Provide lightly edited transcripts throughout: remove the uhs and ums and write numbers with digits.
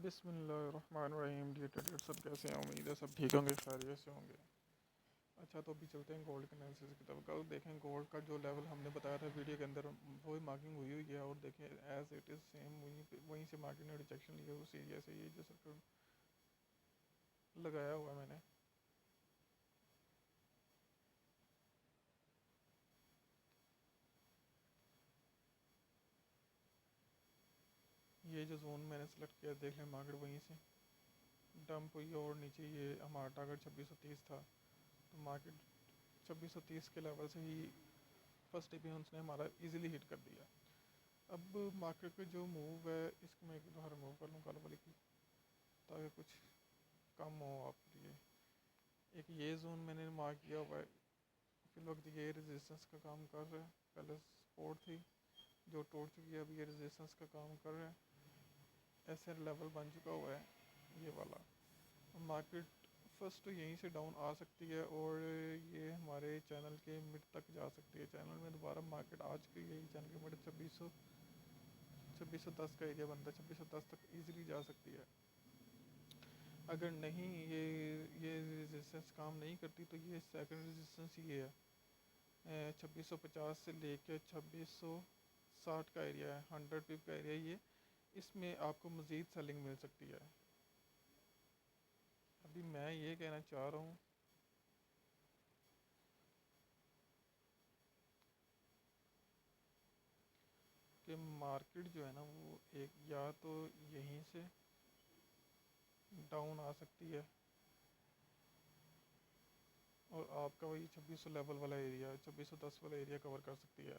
بسم اللہ الرحمن الرحیم. ڈیئر ٹریڈر سب کیسے ہیں؟ امید ہے سب ٹھیک ہوں گے، خیریت سے ہوں گے. اچھا تو ابھی چلتے ہیں گولڈ کے انالیسس کی طرف. کل دیکھیں گولڈ کا جو لیول ہم نے بتایا تھا ویڈیو کے اندر وہی مارکنگ ہوئی ہے، اور دیکھیں ایز اٹ از سیم وہیں سے مارکیٹ نے ریجیکشن لیا اس ایریا سے. یہ جو سرکل لگایا ہوا میں نے یہ جو زون میں نے سلیکٹ کیا، دیکھ لیں مارکیٹ وہیں سے ڈمپ ہوئی اور نیچے یہ ہمارا ٹارگیٹ 2630 تھا. تو مارکیٹ 2630 کے لیول سے ہی فرسٹ اپیئنس نے ہمارا ایزیلی ہٹ کر دیا. اب مارکیٹ کا جو موو ہے اس کو میں ایک دفعہ ریموو کر لوں کال والی کی تاکہ کچھ کم ہو آپ کے لیے. ایک یہ زون میں نے مارک کیا ہوا ہے، فی الوقت یہ ریزسٹنس کا کام کر رہا ہے. پہلے سپورٹ تھی جو ٹوٹ چکی ہے، اب یہ ریزسٹنس کا کام کر رہا ہے. ایسے لیول بن چکا ہوا ہے یہ والا. مارکیٹ فرسٹ تو یہیں سے ڈاؤن آ سکتی ہے اور یہ ہمارے چینل کے مڈ تک جا سکتی ہے. چینل میں دوبارہ مارکیٹ آ چکی ہے، چینل کے مڈ 2610 کا ایریا بنتا ہے، 2610 تک ایزیلی جا سکتی ہے. اگر نہیں یہ ریزسٹنس کام نہیں کرتی تو یہ سیکنڈ ریزسٹنس یہ ہے 2650 سے لے کے 2660 کا ایریا ہے، 100 پپ کا ایریا. یہ اس میں آپ کو مزید سیلنگ مل سکتی ہے. ابھی میں یہ کہنا چاہ رہا ہوں کہ مارکیٹ جو ہے نا وہ ایک یا تو یہیں سے ڈاؤن آ سکتی ہے اور آپ کا وہی 2600 لیول والا ایریا 2610 والا ایریا کور کر سکتی ہے،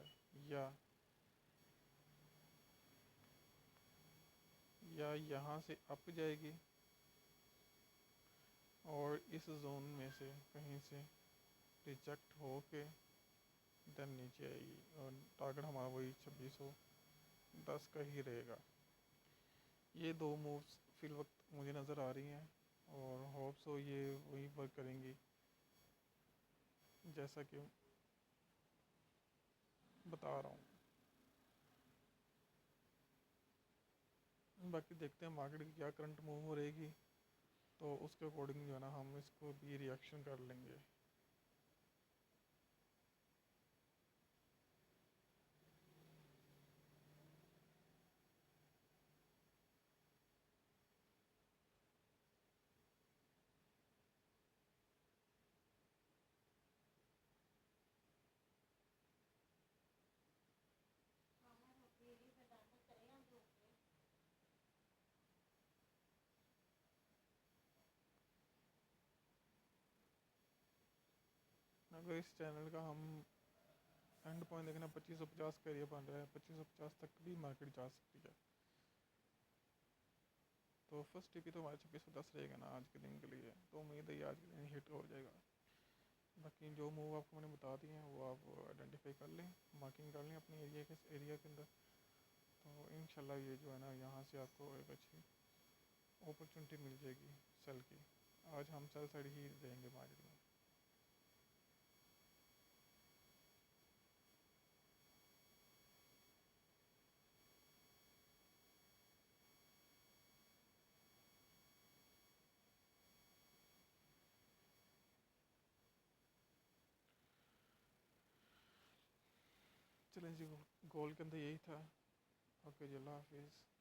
یا یہاں سے اپ جائے گی اور اس زون میں سے کہیں سے ریجیکٹ ہو کے دین نیچے آئے گی اور ٹارگیٹ ہمارا وہی 2610 کا ہی رہے گا. یہ دو مووز فی الوقت مجھے نظر آ رہی ہیں اور ہوپ سو یہ وہی ورک کریں گی جیسا کہ بتا رہا ہوں. باقی دیکھتے ہیں مارکیٹ کی کیا کرنٹ موو رہے گی، تو اس کے اکارڈنگ جو ہے نا ہم اس کو بھی ریئیکشن کر لیں گے. اگر اس چینل کا ہم اینڈ پوائنٹ دیکھنا 2550 کا ایریا بن رہا ہے، 2550 تک بھی مارکیٹ جا سکتی ہے. تو فرسٹ ٹی پی تو ہمارا 2610 رہے گا نا آج کے دن کے لیے. تو امید ہے یہ آج کے دن ہٹ ہو جائے گا. باقی جو موو آپ کو میں نے بتا دی ہیں وہ آپ آئیڈینٹیفائی کر لیں، مارکنگ کر لیں اپنے ایریا کے اندر. تو انشاءاللہ یہ جو ہے نا یہاں سے آپ کو ایک اچھی اپرچونٹی مل جائے گی سیل کی. آج ہم سیل سائڈ ہی دیں گے مارکیٹ میں. چلیں جی، گول کے اندر یہی تھا. اوکے جی، اللہ حافظ.